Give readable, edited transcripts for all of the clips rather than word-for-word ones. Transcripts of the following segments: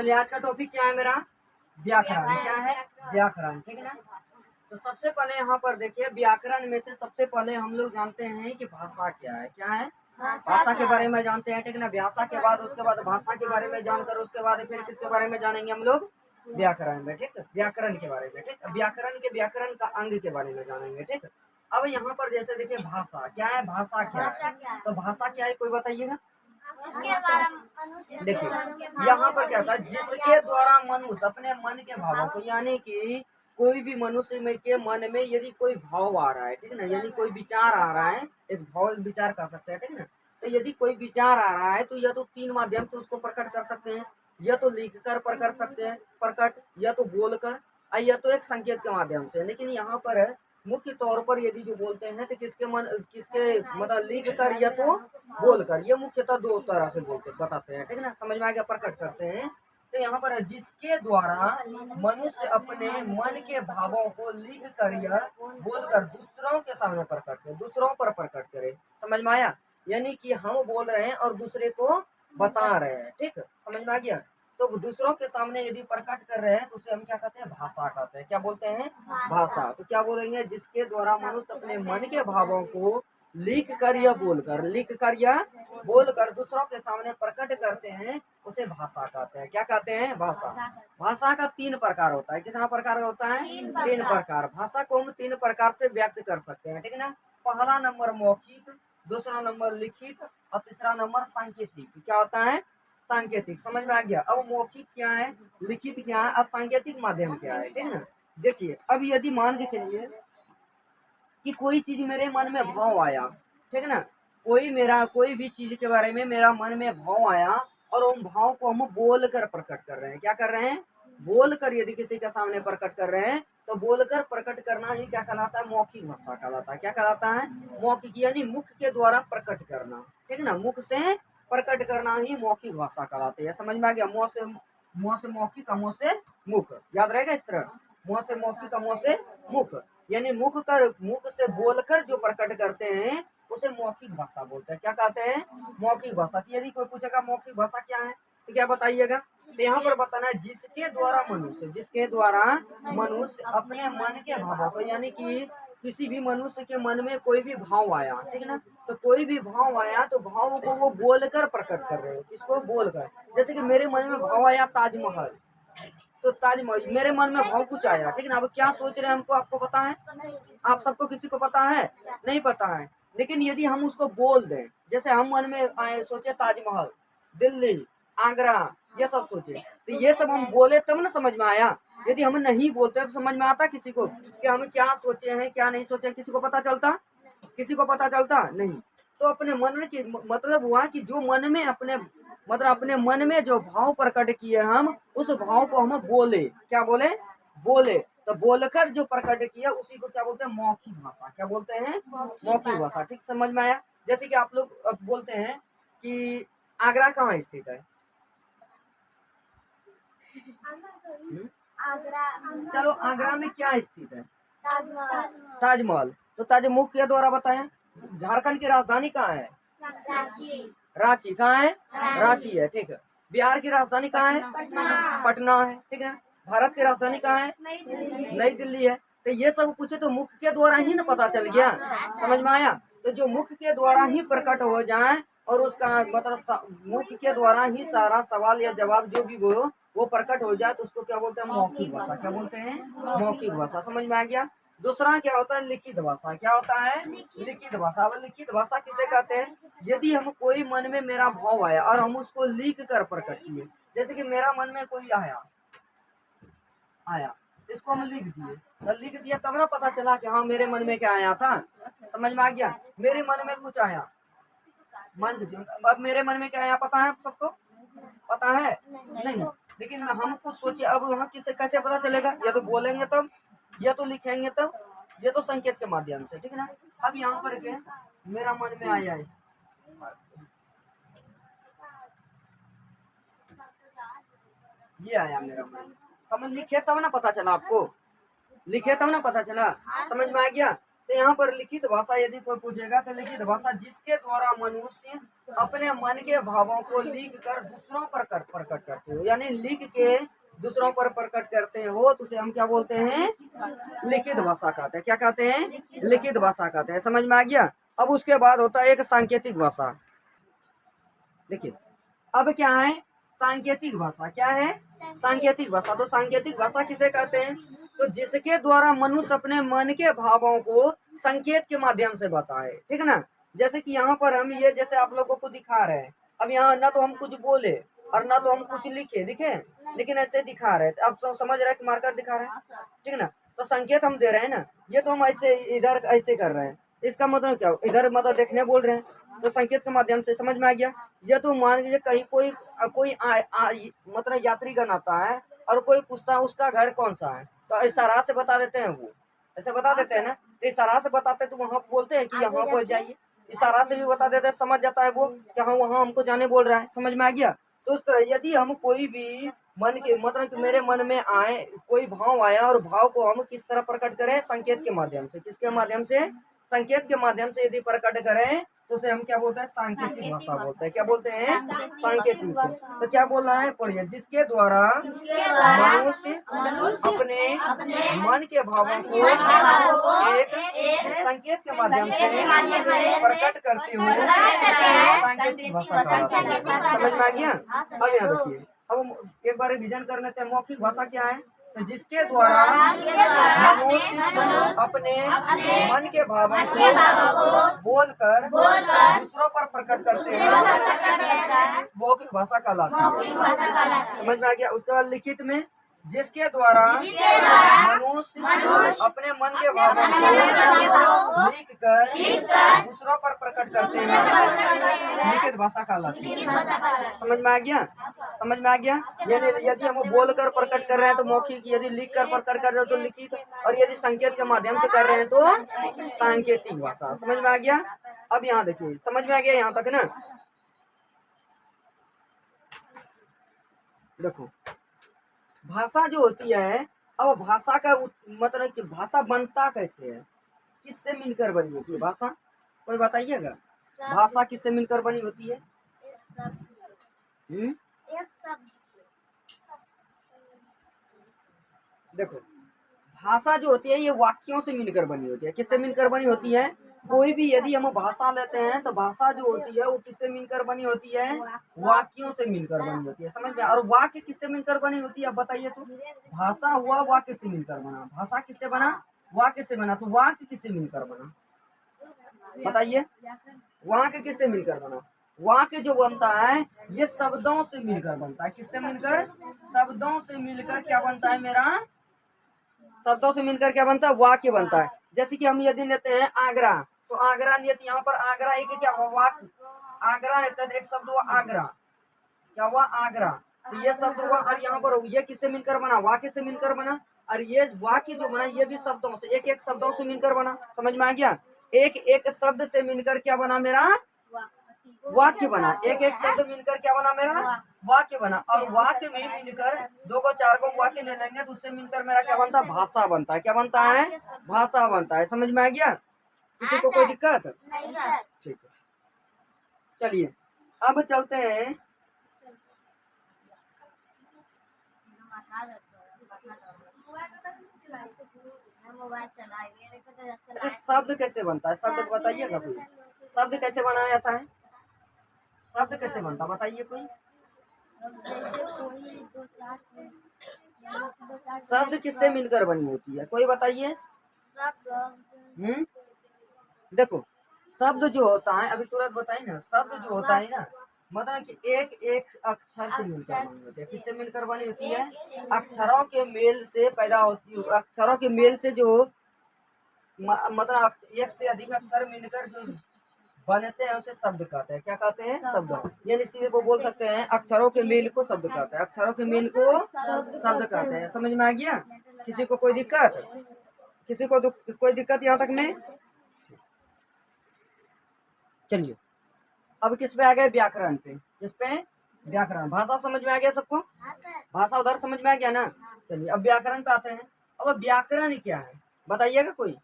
चलिए आज का टॉपिक क्या है मेरा, व्याकरण। क्या है? व्याकरण, ठीक है ना। तो सबसे पहले यहाँ पर देखिए, व्याकरण में से सबसे पहले हम लोग जानते हैं कि भाषा क्या है। क्या है? भाषा के बारे में जानते हैं, ठीक है ना। भाषा के बाद उसके बाद भाषा के बारे में जानकर उसके बाद फिर किसके बारे में जानेंगे हम लोग? व्याकरण में, ठीक है। व्याकरण के बारे में, ठीक। व्याकरण का अंग के बारे में जानेंगे, ठीक। अब यहाँ पर जैसे देखिए, भाषा क्या है, भाषा क्या है, तो भाषा क्या है कोई बताइएगा। देखिए यहाँ पर क्या होता है, जिसके द्वारा मनुष्य अपने मन के भावों को, यानी कि कोई भी मनुष्य में के मन में यदि कोई भाव आ रहा है, ठीक है ना, यानी कोई विचार आ रहा है, एक भाव एक विचार कर सकते हैं, ठीक है ना। तो यदि कोई विचार आ रहा है तो या तो तीन माध्यम से उसको प्रकट कर सकते हैं, या तो लिख कर प्रकट सकते हैं प्रकट, या तो बोल कर, या तो एक संकेत के माध्यम से। लेकिन यहाँ पर मुख्य तौर पर यदि जो बोलते हैं तो किसके मतलब लिख कर या तो बोल कर, ये मुख्यतः दो तरह से बोलते बताते हैं, ठीक है ना। समझ में आ गया, प्रकट करते हैं। तो यहाँ पर जिसके द्वारा मनुष्य अपने मन के भावों को लिख कर या बोल कर दूसरों के सामने प्रकट करे, दूसरों पर प्रकट करे। समझ में आया, यानी कि हम बोल रहे हैं और दूसरे को बता रहे हैं, ठीक। समझ में आ गया। तो दूसरों के सामने यदि प्रकट कर रहे हैं तो उसे हम क्या कहते हैं, भाषा कहते हैं। क्या बोलते हैं? भाषा। तो क्या बोलेंगे, जिसके द्वारा मनुष्य अपने मन के भावों को लिख कर या बोल कर दूसरों के सामने प्रकट करते हैं, उसे भाषा कहते हैं। क्या कहते हैं? भाषा। भाषा का तीन प्रकार होता है। कितना प्रकार होता है? तीन प्रकार। भाषा को हम तीन प्रकार से व्यक्त कर सकते हैं, ठीक है ना। पहला नंबर मौखिक, दूसरा नंबर लिखित और तीसरा नंबर सांकेतिक। क्या होता है? सांकेतिक। समझ में आ गया। अब मौखिक क्या है, लिखित क्या है, अब सांकेतिक माध्यम क्या है, ठीक है ना। देखिए अब यदि मान के चलिए कि कोई चीज मेरे मन में भाव आया, ठीक है ना, कोई भी चीज के बारे में मेरा मन में भाव आया और उन भाव को हम बोल कर प्रकट कर रहे हैं। क्या कर रहे हैं? बोल कर यदि किसी के सामने प्रकट कर रहे हैं तो बोलकर प्रकट करना ही क्या कहलाता है? मौखिक भाषा कहलाता है। क्या कहलाता है? मौखिक, यानी मुख के द्वारा प्रकट करना, ठीक है ना। मुख से प्रकट करना ही मौखिक भाषा कहलाती है। समझ में आ गया। मुँह से मौखिक, मुँह से मुख, याद रहेगा इस तरह। मुँह से मौखिक, मुँह से मुख, यानी मुख से बोलकर जो प्रकट करते हैं उसे मौखिक भाषा बोलते हैं। क्या कहते हैं? मौखिक भाषा। यदि कोई पूछेगा मौखिक भाषा क्या है तो क्या बताइएगा? तो यहाँ पर बताना है, जिसके द्वारा मनुष्य अपने मन के भावों को, यानी कि किसी भी मनुष्य के मन में कोई भी भाव आया, ठीक है ना, तो कोई भी भाव आया तो भाव को वो बोलकर प्रकट कर रहे हैं। किसको? बोलकर। जैसे कि मेरे मन में भाव आया ताजमहल, तो ताजमहल मेरे मन में भाव कुछ आया, ठीक है ना। अब क्या सोच रहे हैं हमको, आपको पता है? आप सबको किसी को पता है? नहीं पता है। लेकिन यदि हम उसको बोल दें, जैसे हम मन में आए सोचे ताजमहल, दिल्ली, आगरा, ये सब सोचे, तो ये सब हम बोले तब ना समझ में आया। यदि हम नहीं बोलते तो समझ में आता किसी को कि हम क्या सोचे हैं क्या नहीं सोचे? किसी को पता चलता? किसी को पता चलता नहीं। तो अपने मन की मतलब हुआ कि जो मन में अपने मन में जो भाव प्रकट किए हम, उस भाव को हम बोले। क्या बोले? बोले। तो बोलकर जो प्रकट किया उसी को क्या बोलते हैं? मौखिक भाषा। क्या बोलते हैं? मौखिक भाषा। ठीक समझ में आया। जैसे कि आप लोग अब बोलते हैं कि आगरा कहाँ स्थित है? चलो आगरा में क्या स्थित है? ताजमहल। तो ताजमहल के द्वारा बताएं। झारखंड की राजधानी कहाँ है? रांची। कहाँ है? रांची है, ठीक है। बिहार की राजधानी कहाँ है? पटना है, ठीक है। भारत की राजधानी कहाँ है? नई दिल्ली है। तो ये सब कुछ तो मुख के द्वारा ही ना पता चल गया। समझ में आया। तो जो मुख के द्वारा ही प्रकट हो जाए और उसका मतलब मुख के द्वारा ही सारा सवाल या जवाब जो भी वो प्रकट हो जाए तो उसको क्या बोलते हैं? मौखिक भाषा। क्या बोलते हैं? मौखिक भाषा। समझ में आ गया। दूसरा क्या होता है? लिखित भाषा। क्या होता है? लिखित भाषा। अब लिखित भाषा किसे कहते हैं? यदि हम कोई मन में मेरा भाव आया और हम उसको लिख कर प्रकट किए, जैसे कि मेरा मन में कोई आया, इसको हम लिख दिए, तो लिख दिया तब ना पता चला कि हाँ मेरे मन में क्या आया था। समझ में आ गया। मेरे मन में कुछ आया, मान लीजिए अब मेरे मन में क्या आया पता है सबको? पता है नहीं। लेकिन हम कुछ सोचे, अब वहाँ किसे कैसे पता चलेगा? या तो बोलेंगे तब, या तो लिखेंगे तब, या तो संकेत के माध्यम से, ठीक है ना। अब यहाँ पर के मेरा मन में आया है, ये आया मेरा मन, तो मैं लिखे तब ना पता चला आपको? लिखे तब ना पता चला। समझ में आ गया। तो यहाँ पर लिखित भाषा यदि कोई पूछेगा तो लिखित भाषा जिसके द्वारा मनुष्य अपने मन के भावों को लिख कर दूसरों पर प्रकट करते हो, यानी लिख के दूसरों पर प्रकट करते हो, तो उसे हम क्या बोलते हैं? लिखित भाषा कहते हैं। क्या कहते हैं? लिखित भाषा कहते हैं। समझ में आ गया? अब उसके बाद होता है एक सांकेतिक भाषा। देखिए अब क्या है? सांकेतिक भाषा। क्या है? सांकेतिक भाषा। तो सांकेतिक भाषा किसे कहते हैं? तो जिसके द्वारा मनुष्य अपने मन के भावों को संकेत के माध्यम से बताए, ठीक है ना। जैसे कि यहाँ पर हम ये जैसे आप लोगों को दिखा रहे हैं, अब यहाँ ना तो हम कुछ बोले और ना तो हम कुछ लिखे, लेकिन ऐसे दिखा रहे हैं। आप सब समझ रहे हैं कि मार्कर दिखा रहे हैं, ठीक है ना। तो संकेत हम दे रहे हैं ना, ये तो हम ऐसे इधर ऐसे कर रहे हैं, इसका मतलब क्या? इधर मतलब देखने बोल रहे हैं, तो संकेत के माध्यम से। समझ में आ गया? ये तो मान लीजिए कहीं कोई मतलब यात्रीगण आता है और कोई पूछता है उसका घर कौन सा है, तो इशारा से बता देते हैं, वो ऐसे बता देते हैं ना। तो इशारा से बताते तो वहाँ बोलते हैं कि यहाँ पर जाइए, इशारा से भी बता देते हैं, समझ जाता है वो कि हाँ वहाँ हमको जाने बोल रहा है। समझ में आ गया? तो उस तरह यदि हम कोई भी मन के मतलब कि मेरे मन में आए कोई भाव आया और भाव को हम किस तरह प्रकट करें? संकेत के माध्यम से। किसके माध्यम से? संकेत के माध्यम से यदि प्रकट करें तो उसे हम क्या बोलते हैं? सांकेतिक भाषा बोलते हैं। क्या बोलते हैं? सांकेतिक। तो क्या बोल रहा है? पढ़िए। जिसके द्वारा मनुष्य अपने मन के भावों को एक संकेत के माध्यम से प्रकट करते हुए सांकेतिक भाषा कहलाती है। समझ में आ गया? अब यहाँ देखिए, अब एक बार रिवीजन कर लेते हैं। मौखिक भाषा क्या है? तो जिसके द्वारा मनुष्य अपने मन के भावों को बोलकर दूसरों पर प्रकट करते हैं, मौखिक भाषा कहलाती है। समझ में आ गया? उसके बाद लिखित में जिसके द्वारा मनुष्य अपने मन के भावों को लिख कर दूसरों पर प्रकट करते हैं, लिखित भाषा कहलाती है। समझ में आ गया? समझ में आ गया? यानी यदि हम बोल कर प्रकट कर रहे हैं तो मौखिक, यदि लिख कर प्रकट कर रहे हैं तो लिखित, और यदि संकेत के माध्यम से कर रहे हैं तो सांकेतिक भाषा। समझ में आ गया? अब यहाँ देखिए, समझ में आ गया यहाँ तक ना? देखो भाषा जो होती है, अब भाषा का मतलब कि भाषा बनता कैसे है? किससे मिलकर बनी होती है भाषा? कोई बताइएगा, भाषा किससे मिलकर बनी होती है? देखो भाषा जो होती है ये वाक्यों से मिलकर बनी होती है। किससे मिलकर बनी होती है? कोई भी यदि हम भाषा लेते हैं तो भाषा जो होती है वो किससे मिलकर बनी होती है? वाक्यों से मिलकर बनी होती है। समझ में? और वाक्य किससे मिलकर बनी होती है? अब बताइए तो। भाषा हुआ वाक्य से मिलकर बना, भाषा किससे बना? वाक्य से बना। तो वाक्य किससे मिलकर बना? बताइए, वाक्य किससे मिलकर बना? वाक्य जो बनता है ये शब्दों से मिलकर बनता है। किससे मिलकर? शब्दों से मिलकर क्या बनता है मेरा? शब्दों से मिलकर क्या बनता है? वाक्य बनता है। जैसे कि हम यदि लेते हैं आगरा, तो आगरा नियत, यहाँ पर आगरा एक क्या हुआ? वाक्य। आगरा है तो एक शब्द हुआ आगरा, क्या हुआ? आगरा। तो ये शब्द हुआ, और यहाँ पर ये किससे मिलकर बना? वाक्य से मिलकर बना। और ये वाक्य जो बना ये भी शब्दों से, एक एक शब्दों से मिलकर बना। समझ में आ गया? एक एक शब्द से मिलकर क्या बना मेरा? वाक्य बना। एक एक शब्द मिलकर क्या बना मेरा? वाक्य बना। और वाक्य में मिलकर दो को चार को वाक्य ले लेंगे तो उससे मिलकर मेरा क्या बनता है? भाषा बनता है। क्या बनता है? भाषा बनता है। समझ में आ गया? किसी को कोई दिक्कत? ठीक है, चलिए अब चलते हैं। अरे शब्द कैसे बनता है? शब्द बताइएगा कोई। शब्द कैसे बनाया जाता है? शब्द कैसे बनता बताइए कोई। शब्द किससे मिलकर बनी होती है? कोई बताइए। देखो शब्द जो होता है, अभी तुरंत बताइए ना। शब्द जो होता है ना, मतलब कि एक एक अक्षर से मिलकर बनी होती है। किससे मिलकर बनी होती है? अक्षरों के मेल से पैदा होती है। अक्षरों के मेल से जो मतलब एक से अधिक अक्षर मिलकर जो बनते हैं उसे शब्द कहते हैं। क्या कहते हैं? शब्द। यानी सीधे को बोल सकते हैं अक्षरों के मेल को शब्द कहते हैं। अक्षरों के मेल को शब्द कहते हैं। समझ में आ गया? किसी को कोई दिक्कत? किसी को कोई दिक्कत यहाँ तक में? चलिए अब किस पे आ गए? व्याकरण पे। किस पे? व्याकरण। भाषा समझ में आ गया सबको? भाषा उधर समझ में आ गया ना? चलिए अब व्याकरण पे आते हैं। अब व्याकरण क्या है बताइएगा कोई।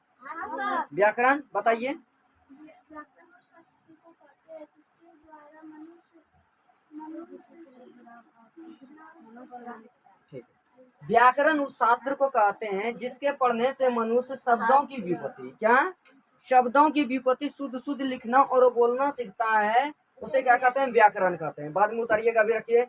व्याकरण बताइए। व्याकरण उस शास्त्र को कहते हैं जिसके द्वारा ठीक है। व्याकरण उस शास्त्र को कहते हैं जिसके पढ़ने से मनुष्य शब्दों की व्युत्पत्ति, क्या शब्दों की व्युत्पत्ति शुद्ध शुद्ध लिखना और बोलना सीखता है, उसे क्या कहते हैं, व्याकरण कहते हैं। बाद में उतारिएगा, अभी रखिए,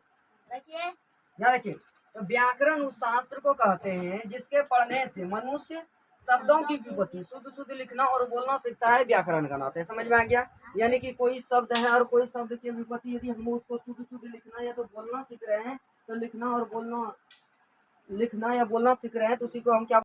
यहाँ रखिए। तो व्याकरण उस शास्त्र को कहते हैं जिसके पढ़ने से मनुष्य शब्दों की व्युत्पत्ति शुद्ध शुद्ध लिखना और बोलना सीखता है, व्याकरण कहलाते हैं। समझ में आ गया? यानी कि कोई शब्द है और कोई शब्द की व्युत्पत्ति यदि हम उसको शुद्ध शुद्ध लिखना या तो बोलना सीख रहे हैं, तो लिखना या बोलना सीख रहे हैं, तो उसी को हम क्या